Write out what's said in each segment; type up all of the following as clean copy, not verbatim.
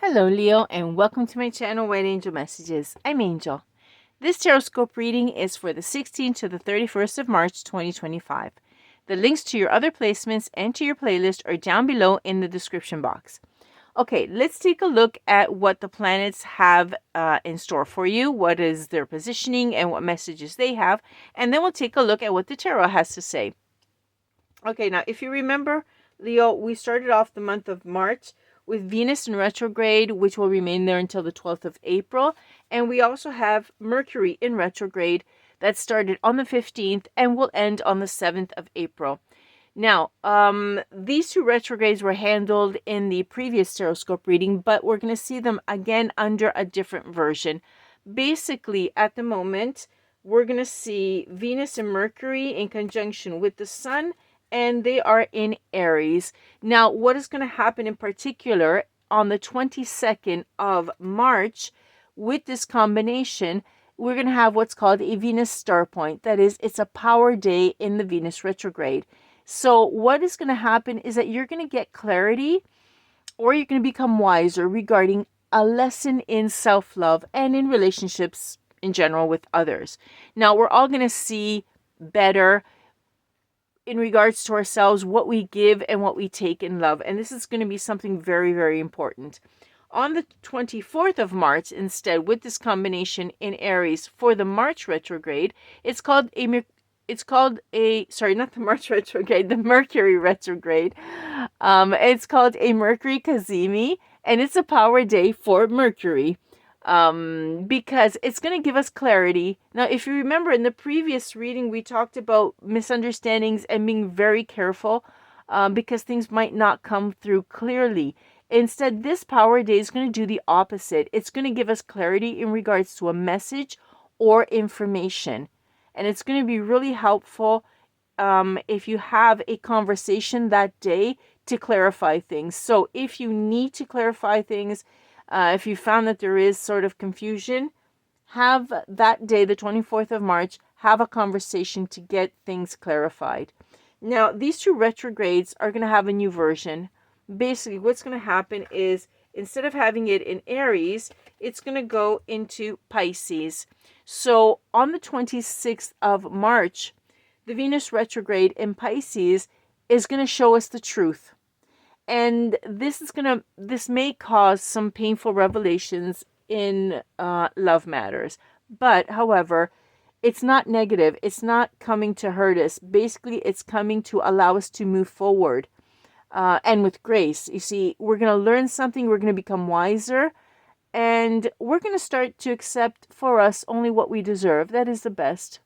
Hello, Leo, and welcome to my channel, White Angel Messages. I'm Angel. This Tarotscope reading is for the 16th to the 31st of March, 2025. The links to your other placements and to your playlist are down below in the description box. Okay, let's take a look at what the planets have in store for you, what is their positioning, and what messages they have, and then we'll take a look at what the tarot has to say. Okay, now if you remember, Leo, we started off the month of March with Venus in retrograde, which will remain there until the 12th of April. And we also have Mercury in retrograde that started on the 15th and will end on the 7th of April. Now, these two retrogrades were handled in the previous Tarotscope reading, but we're going to see them again under a different version. Basically, at the moment, we're going to see Venus and Mercury in conjunction with the Sun, and they are in Aries. Now, what is going to happen in particular on the 22nd of March with this combination, we're going to have what's called a Venus star point. That is, it's a power day in the Venus retrograde. So what is going to happen is that you're going to get clarity, or you're going to become wiser regarding a lesson in self-love and in relationships in general with others. Now, we're all going to see better in regards to ourselves, what we give and what we take in love. And this is going to be something very, very important. On the 24th of March, instead, with this combination in Aries for the March retrograde, it's called sorry, not the March retrograde, the Mercury retrograde. It's called a Mercury Kazemi, and it's a power day for Mercury. Because it's going to give us clarity. Now, if you remember in the previous reading, we talked about misunderstandings and being very careful because things might not come through clearly. Instead, this power day is going to do the opposite. It's going to give us clarity in regards to a message or information. And it's going to be really helpful if you have a conversation that day to clarify things. So if you need to clarify things, if you found that there is sort of confusion, have that day, the 24th of March, have a conversation to get things clarified. Now, these two retrogrades are going to have a new version. Basically, what's going to happen is instead of having it in Aries, it's going to go into Pisces. So on the 26th of March, the Venus retrograde in Pisces is going to show us the truth. And this may cause some painful revelations in love matters. But, however, it's not negative. It's not coming to hurt us. Basically, it's coming to allow us to move forward. And with grace. You see, we're going to learn something. We're going to become wiser. And we're going to start to accept for us only what we deserve. That is the best.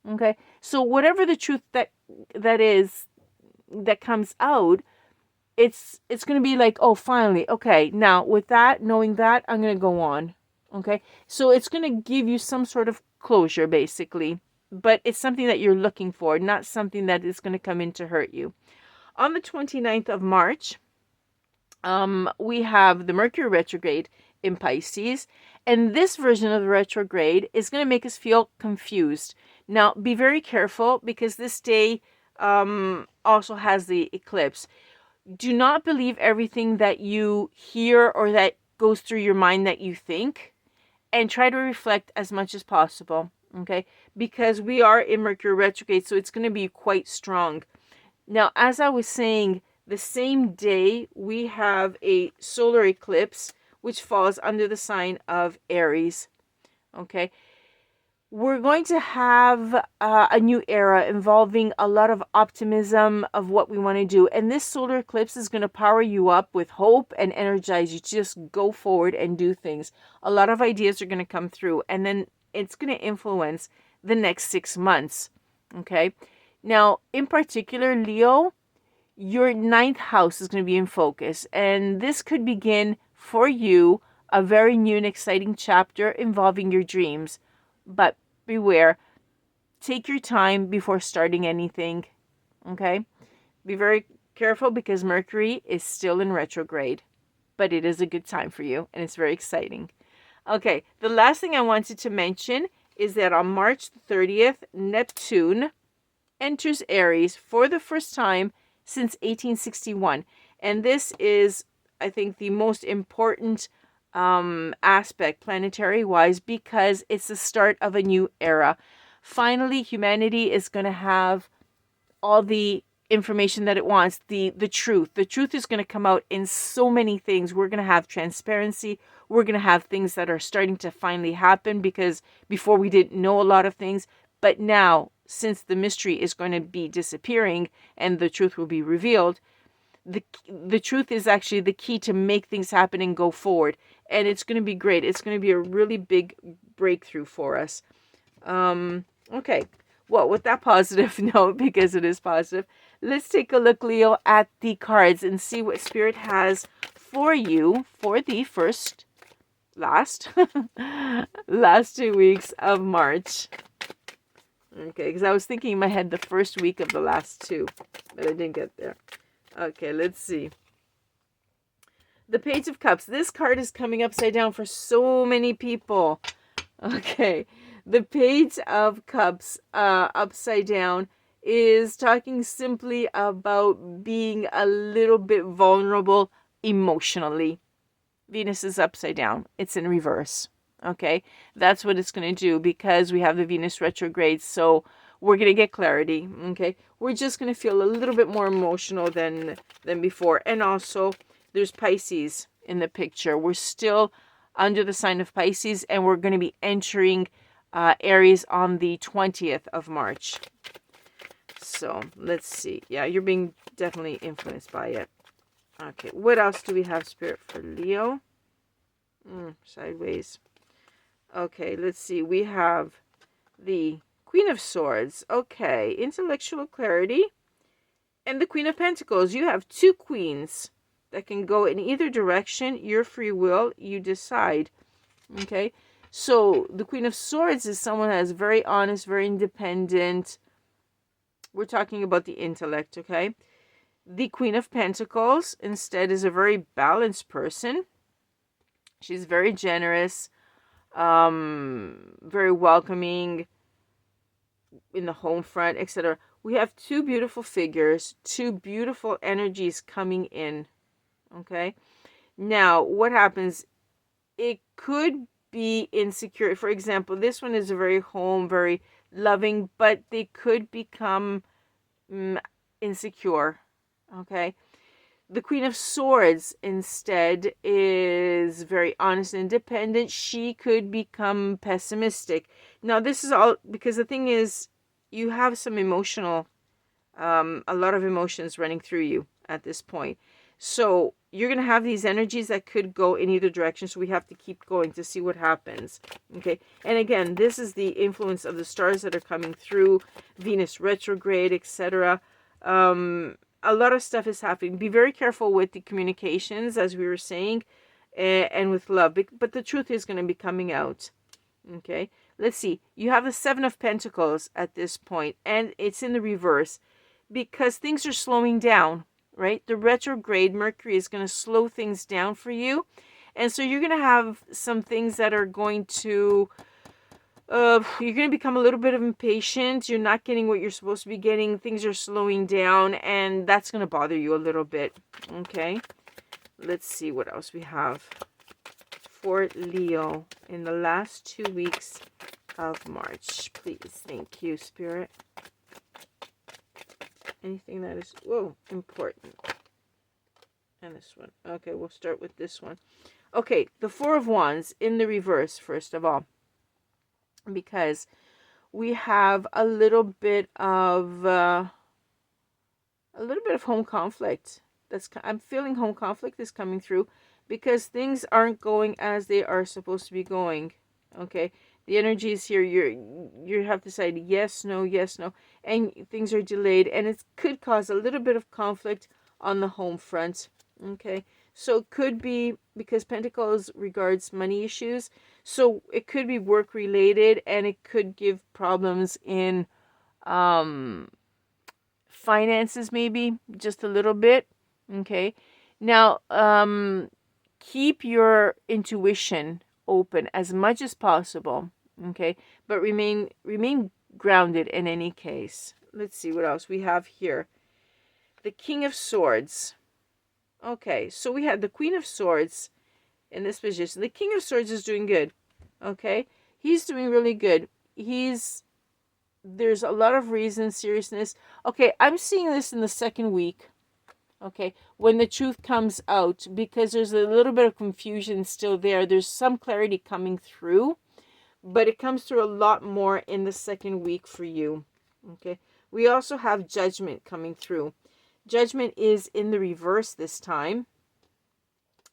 Okay? So whatever the truth that comes out, it's going to be like, oh, finally, okay, now with that, knowing that, I'm going to go on, okay? So it's going to give you some sort of closure, basically, but it's something that you're looking for, not something that is going to come in to hurt you. On the 29th of March, we have the Mercury retrograde in Pisces, and this version of the retrograde is going to make us feel confused. Now, be very careful because this day also has the eclipse. Do not believe everything that you hear or that goes through your mind that you think, and try to reflect as much as possible, okay? Because we are in Mercury retrograde, so it's going to be quite strong. Now, as I was saying, the same day we have a solar eclipse, which falls under the sign of Aries, okay? We're going to have a new era involving a lot of optimism of what we want to do. And this solar eclipse is going to power you up with hope and energize you to just go forward and do things. A lot of ideas are going to come through. And then it's going to influence the next 6 months. Okay. Now, in particular, Leo, your 9th house is going to be in focus. And this could begin for you a very new and exciting chapter involving your dreams. But beware, take your time before starting anything, okay? Be very careful because Mercury is still in retrograde, but it is a good time for you, and it's very exciting. Okay, the last thing I wanted to mention is that on March 30th, Neptune enters Aries for the first time since 1861, and this is, I think, the most important aspect planetary wise, because it's the start of a new era. Finally, humanity is going to have all the information that it wants, the truth is going to come out in so many things. We're going to have transparency. We're going to have things that are starting to finally happen, because before we didn't know a lot of things, but now, since the mystery is going to be disappearing and the truth will be revealed, the truth is actually the key to make things happen and go forward. And it's going to be great. It's going to be a really big breakthrough for us. Okay. Well, with that positive note, because it is positive, let's take a look, Leo, at the cards and see what Spirit has for you for the last 2 weeks of March. Okay, because I was thinking in my head the first week of the last two, but I didn't get there. Okay, let's see. The Page of Cups. This card is coming upside down for so many people. Okay, the Page of Cups upside down is talking simply about being a little bit vulnerable emotionally. Venus is upside down. It's in reverse. Okay, that's what it's going to do, because we have the Venus retrograde. So we're going to get clarity. Okay, we're just going to feel a little bit more emotional than before. And also, there's Pisces in the picture. We're still under the sign of Pisces, and we're going to be entering Aries on the 20th of March. So let's see. Yeah, you're being definitely influenced by it. Okay, what else do we have, Spirit, for Leo? Sideways. Okay, let's see. We have the Queen of Swords. Okay, intellectual clarity. And the Queen of Pentacles. You have two queens that can go in either direction. Your free will, you decide. Okay, so the Queen of Swords is someone that's very honest, very independent. We're talking about the intellect, okay? The Queen of Pentacles, instead, is a very balanced person. She's very generous, very welcoming in the home front, etc. We have two beautiful figures, two beautiful energies coming in, okay? Now, what happens? It could be insecure. For example, this one is very home, very loving, but they could become insecure, okay? The Queen of Swords, instead, is very honest and independent. She could become pessimistic. Now, this is all because the thing is, you have some emotional, a lot of emotions running through you at this point. So you're going to have these energies that could go in either direction. So we have to keep going to see what happens. Okay. And again, this is the influence of the stars that are coming through, Venus retrograde, etc. A lot of stuff is happening. Be very careful with the communications, as we were saying, and with love. But the truth is going to be coming out. Okay. Let's see. You have the Seven of Pentacles at this point, and it's in the reverse because things are slowing down, right? The retrograde Mercury is going to slow things down for you. And so you're going to have some things that are going to, you're going to become a little bit of impatient. You're not getting what you're supposed to be getting. Things are slowing down, and that's going to bother you a little bit. Okay. Let's see what else we have for Leo in the last 2 weeks of March. Please. Thank you, Spirit. Anything that is, important. And this one. Okay, we'll start with this one. Okay, the Four of Wands in the reverse, first of all. Because we have a little bit of home conflict. I'm feeling home conflict is coming through because things aren't going as they are supposed to be going. Okay, the energy is here. You have to decide yes, no, and things are delayed, and it could cause a little bit of conflict on the home front. Okay, so it could be because Pentacles regards money issues, so it could be work related, and it could give problems in finances, maybe just a little bit. Okay, now keep your intuition open as much as possible. Okay, but remain grounded in any case. Let's see what else we have here. The King of Swords. Okay, so we had the Queen of Swords in this position. The King of Swords is doing good. Okay? He's doing really good. There's a lot of reasons, seriousness. Okay, I'm seeing this in the second week. Okay, when the truth comes out, because there's a little bit of confusion still there. There's some clarity coming through, but it comes through a lot more in the second week for you. Okay, we also have Judgment coming through. Judgment is in the reverse this time,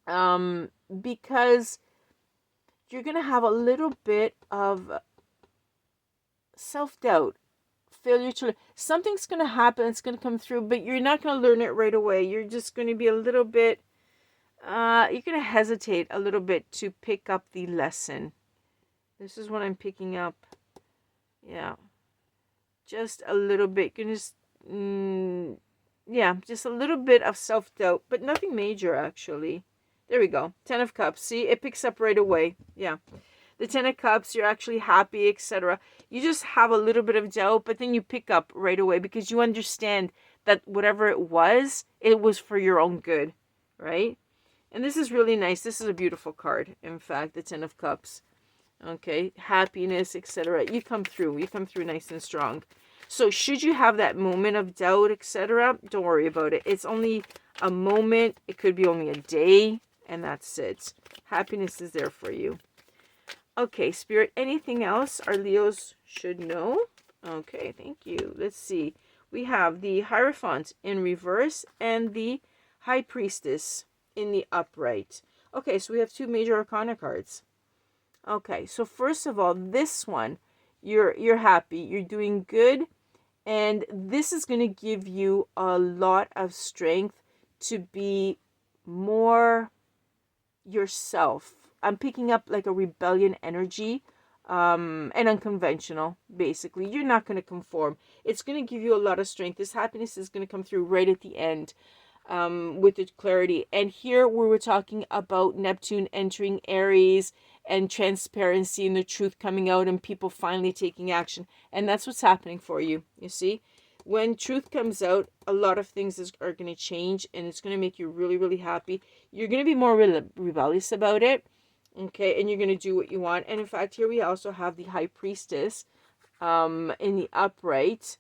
because you're going to have a little bit of self-doubt, failure to learn. Something's going to happen, it's going to come through, but you're not going to learn it right away. You're just going to be a little bit, you're going to hesitate a little bit to pick up the lesson. This is what I'm picking up. Yeah. Just a little bit. Just a little bit of self-doubt, but nothing major, actually. There we go. 10 of Cups. See, it picks up right away. Yeah. The 10 of Cups, you're actually happy, etc. You just have a little bit of doubt, but then you pick up right away because you understand that whatever it was for your own good, right? And this is really nice. This is a beautiful card, in fact, the 10 of Cups. Okay, happiness, etc. You come through nice and strong. So should you have that moment of doubt, etc., don't worry about it. It's only a moment. It could be only a day, and that's it. Happiness is there for you. Okay, Spirit, anything else our Leos should know? Okay, thank you. Let's see. We have the Hierophant in reverse and the High Priestess in the upright. Okay, so we have two major arcana cards. Okay, so first of all, this one, you're happy, you're doing good, and this is going to give you a lot of strength to be more yourself. I'm picking up like a rebellion energy, and unconventional, basically. You're not going to conform. It's going to give you a lot of strength. This happiness is going to come through right at the end, with the clarity. And here we were talking about Neptune entering Aries and transparency and the truth coming out and people finally taking action. And that's what's happening for you, you see? When truth comes out, a lot of things are going to change, and it's going to make you really, really happy. You're going to be more rebellious about it, okay? And you're going to do what you want. And in fact, here we also have the High Priestess in the upright,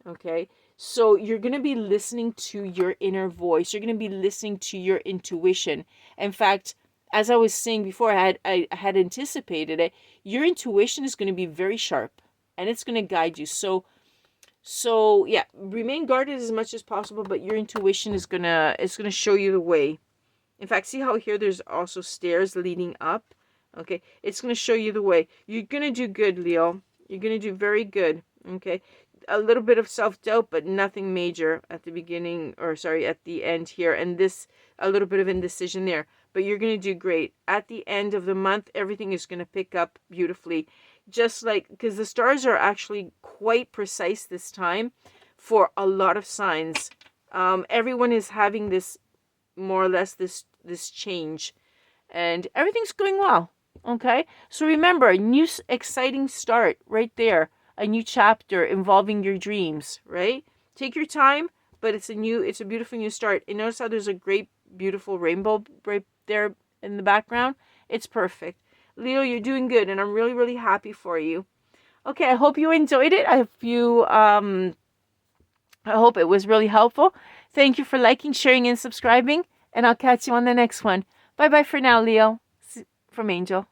okay? So you're going to be listening to your inner voice. You're going to be listening to your intuition. In fact, as I was saying before, I had anticipated it. Your intuition is going to be very sharp, and it's going to guide you. So yeah, remain guarded as much as possible, but your intuition is gonna show you the way. In fact, see how here there's also stairs leading up? Okay, it's gonna show you the way. You're gonna do good, Leo. You're gonna do very good. Okay, a little bit of self-doubt, but nothing major at the beginning, or sorry, at the end here, and this a little bit of indecision there. But you're gonna do great. At the end of the month, everything is gonna pick up beautifully. Just like, because the stars are actually quite precise this time for a lot of signs. Everyone is having this, more or less, this change, and everything's going well. Okay, so remember, a new exciting start right there, a new chapter involving your dreams. Right, take your time, but it's a beautiful new start. And notice how there's a great, beautiful rainbow right there in the background. It's perfect. Leo, you're doing good, and I'm really, really happy for you. Okay, I hope you enjoyed it. I hope it was really helpful. Thank you for liking, sharing, and subscribing, and I'll catch you on the next one. Bye-bye for now, Leo, from Angel.